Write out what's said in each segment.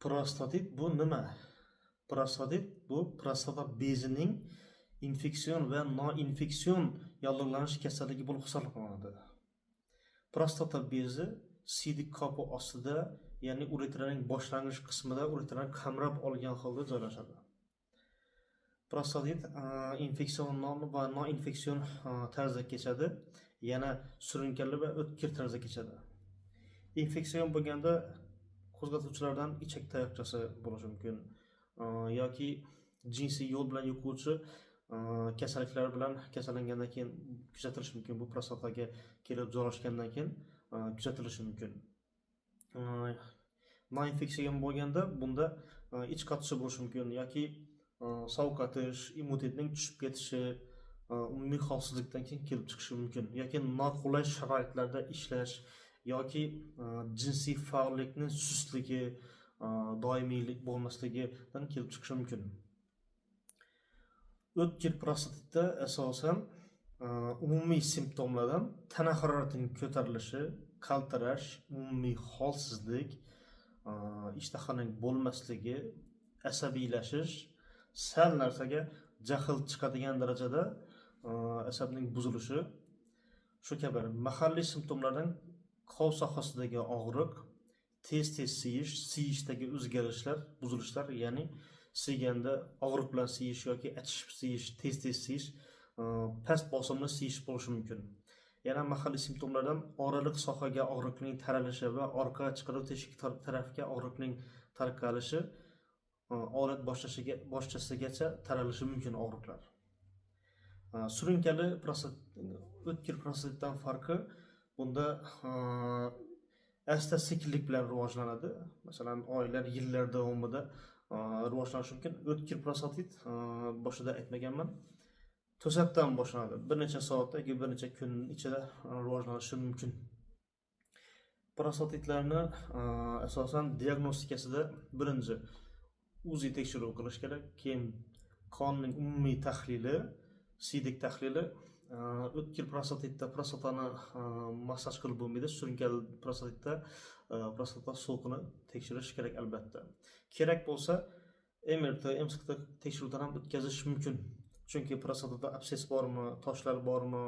Prostatit bu nima? Prostatit bu prostata bezining infeksion va noinfeksion yallig'lanish kasalligi bo'lib hisoblanadi. Prostata bezi siydik qopi ostida, ya'ni uretraning boshlang'ich qismida uretrani qamrab olgan holda joylashadi. Prostatit infeksion va noinfeksion tarzda kechadi, yana surunkali va o'tkir tarzda kechadi. Infeksion bo'lganda qo'zg'atuvchilardan ichak tayoqchasi bo'lishi mumkin yoki jinsiy yo'l bilan yuquvchi kasalliklar bilan kasallangandan keyin kuzatilishi mumkin. Bu prostataga kelib joylashgandan keyin kuzatilishi mumkin. Noinfeksion bo'lganda bunda ich qotishi bo'lishi mumkin yoki sovqotish, immunitetning tushib ketishi, umumiy holsizlikdan keyin kelib chiqishi mumkin yoki noqulay sharoitlarda ishlash yoki jinsiy faollikning sustligi, doimiylik bo'lmasligidan kelib chiqishi mumkin. O'tkir prostatitda asosan umumiy simptomlardan tana haroratining ko'tarilishi, qaltirash, umumiy holsizlik, ishtahaning bo'lmasligi, asabiylashish, sal narsaga jahl chiqadigan darajada asabning buzilishi, shu kabi mahalliy simptomlardan qon sohasidagi og'riq, tez siyish, siyishdagi o'zgarishlar, buzilishlar, ya'ni siyganda og'riq bilan siyish yoki achishib siyish, tez siyish, past bosimli siyish bo'lishi mumkin. Yana mahalliy simptomlardan oraliq sohaga og'riqning taralishi va orqa chiqaruv teshik tarafga og'riqning tarqalishi, olat boshchasigacha taralishi mumkin og'riqlar. Surunkali o'tkir prostatitdan farqi bunda asta sekinlik bilan rivojlanadi. Masalan, oylar, yillar davomida rivojlanishi mumkin. O'tkir prostatit boshida aytmaganman, to'satdan boshlanadi. Bir necha soat yoki bir necha kun ichida rivojlanishi mumkin. Prostatitlarni asosan diagnostikasida birinchi UZI tekshiruv qilish kerak, keyin qonning umumiy tahlili, siydik tahlili. O'tkir prostatitda prostatani massaj qilib bo'lmaydi. Surunkali prostatitda prostata so'qini tekshirish kerak albatta. Kerak bo'lsa MRT, MSK tekshiruvdan ham o'tkazish mumkin. Chunki prostatada abses bormi, toshlar bormi,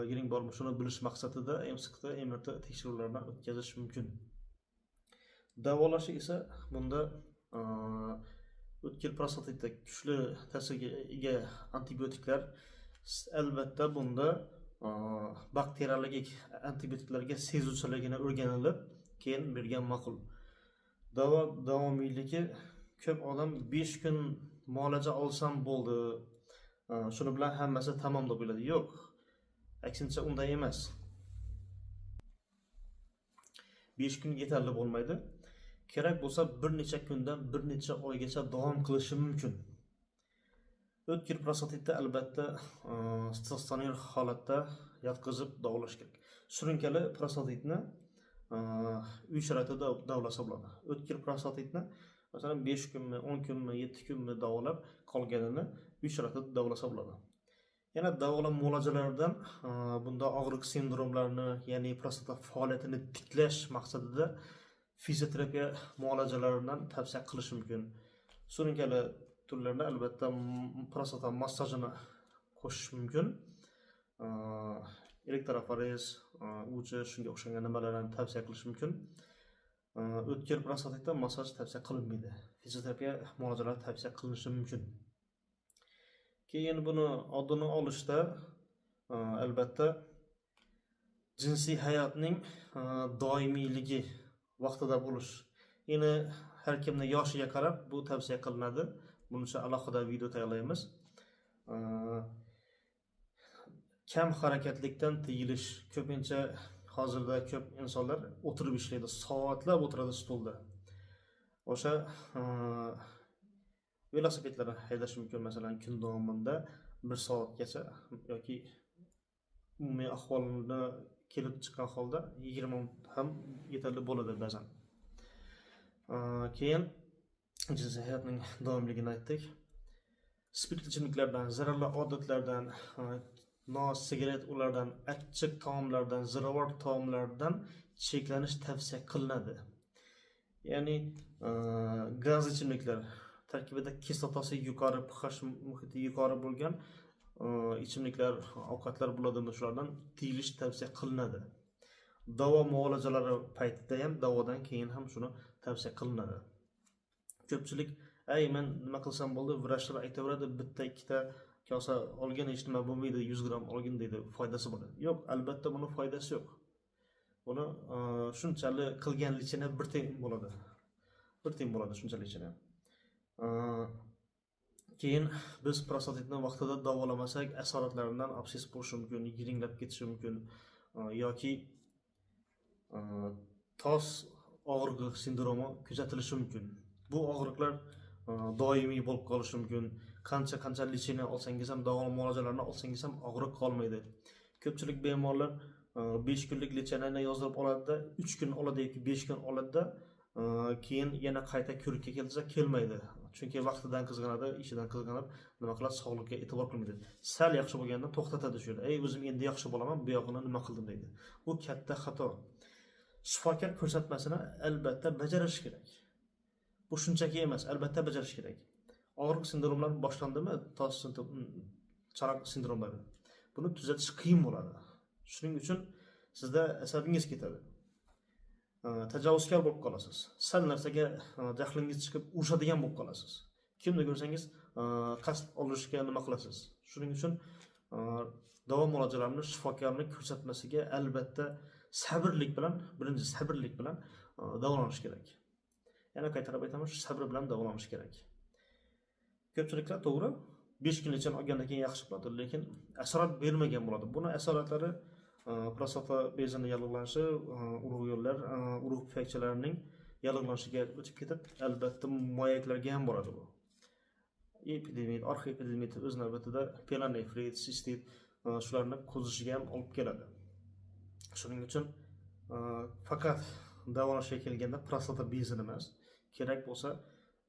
yiring bormi, shuni bilish maqsadida MSK, MRT tekshiruvlaridan o'tkazish mumkin. Davolashi esa bunda o'tkir prostatitda kuchli ta'sirga ega antibiotiklar, albatta bunda bakteriologik antibiotiklarga sezuvchiligini o'rganilib, keyin bergan ma'qul. Davomiyligi ko'p odam 5 kun muolaja olsam bo'ldi, shuni bilan hammasi tamom deb o'yladi. Yo'q, aksincha unday emas. 5 kun yetarli bo'lmaydi. Kerak bo'lsa bir necha kundan bir necha oygacha davom qilishi mumkin. O'tkir prostatitda albatta statsionar holatda yotqizib davolash kerak. Surunkali prostatitni uy sharoitida davolasa bo'ladi. O'tkir prostatitni masalan 5 kunmi, 10 kunmi, 7 kunmi davolab qolganini uy sharoitida davolasa bo'ladi. Yana davolash muolajalaridan bunda og'riq sindromlarini, ya'ni prostata faoliyatini tiklash maqsadida fizioterapiya muolajalaridan tavsiya qilish mumkin. Surunkali turlarida albatta prostata massajini qo'shish mumkin. Elektroforez, uchi, shunga o'xshagan nimalarni tavsiya qilish mumkin. O'tkir prostatitda massaj tavsiya qilinmaydi. Fizioterapiya muolajalari tavsiya qilinishi mumkin. Keyin buni oldini olishda albatta jinsiy hayotning doimiyligi vaqtida bo'lish. Endi har kimning yoshiga qarab bu tavsiya qilinadi. Buncha alohida video tayyorlaymiz. Kam harakatlikdan tiyilish. Ko'pincha hozirda ko'p insonlar o'tirib ishlaydi, soatlab o'tiradi stolda. O'sha velosipedlarni haydash mumkin, masalan, kun davomida 1 soatgacha yoki umumiy ahvolni kelib chiqqan holda 20 minut ham yetarli bo'ladi ba'zan. Keyin jinsiy hayotning davomiyligini aytdik. Spirtli ichimliklardan, zararli odatlardan, sigaret ulardan, achchiq taomlardan, ziravor taomlardan cheklanish tavsiya qilinadi. ya'ni gaz ichimliklar tarkibida kislotasi yuqori, pH muhiti yuqori bo'lgan ichimliklar, ovqatlar bo'ladimi, shulardan tiyilish tavsiya qilinadi. Davo muolajalari paytida ham, davodan keyin ham shuni tavsiya qilinadi. Ko'pchilik, men nima qilsam bo'ldi, vrachlar aytaveradi, bitta ikkita kosa olgan hech nima bo'lmaydi, 100 gram olgin deydi, foydasi bo'ladi. Yo'q, albatta buni foydasi yo'q. Buni shunchalik qilgan lichina bir teng bo'ladi. Bir teng bo'ladi shunchalik lichina. Keyin biz prostatitni vaqtida davolamasak, asoratlaridan abses bo'lishi mumkin, yiringlab ketishi mumkin yoki tos og'rig'i sindromi kuzatilishi mumkin. Bu og'riqlar doimiy bo'lib qolishi mumkin. Qancha lichina olsangiz ham, davo muolajalarini olsangiz ham og'riq qolmaydi. Ko'pchilik bemorlar 5 kunlik lichinani yozdirib oladi-da, 3 kun oladi yoki 5 kun oladi-da, keyin yana qayta ko'rikka kelsa kelmaydi. Chunki vaqtidan qizg'anadi, ishidan qizg'anib, nima qiladi, sog'liqqa e'tibor qilmaydi. Sal yaxshi bo'lganda to'xtatadi shu yerda. O'zim endi yaxshi bo'laman, bu yog'ini nima qildim deydi. Bu katta xato. Shifokor ko'rsatmasini albatta bajarish kerak. Bu shunchaki emas, albatta bajarish kerak. Og'riq sindromlari boshlandimi, tos chanoq sindromlari. Buni tuzatish qiyin bo'ladi. Shuning uchun sizda asabingiz ketadi. Tajovuzkor bo'lib qolasiz. Sal narsaga jahlingiz chiqib urishadigan bo'lib qolasiz. Kimni ko'rsangiz qasd olishga nima qilasiz. Shuning uchun davo muolajalarini shifokorning ko'rsatmasiga albatta sabrlik bilan, birinchi sabrlik bilan davolanish kerak. Yana qaytarib aytaman, shu sabr bilan davolanish kerak. Ko'pchiliklar to'g'ri 5 kun lichin olgandan keyin yaxshi bo'ladi, lekin asorat bermagan bo'ladi. Buni asoratlari prostata bezini yallig'lanishi, urug' yo'llar, urug' pufakchalarining yallig'lanishiga o'tib ketib, albatta moyaklarga ham boradi bu. Epidemit, orxoepidemit o'z navbatida pielonefrit, sistit shularni qo'zishiga ham olib keladi. Shuning uchun faqat davolashga kelganda prostata bezini emas, kerak bo'lsa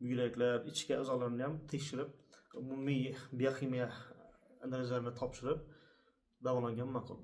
buyraklar, ichki a'zolarni ham tekshirib, umumiy biokimiya analizalarini topshirib davolangan ma'qul.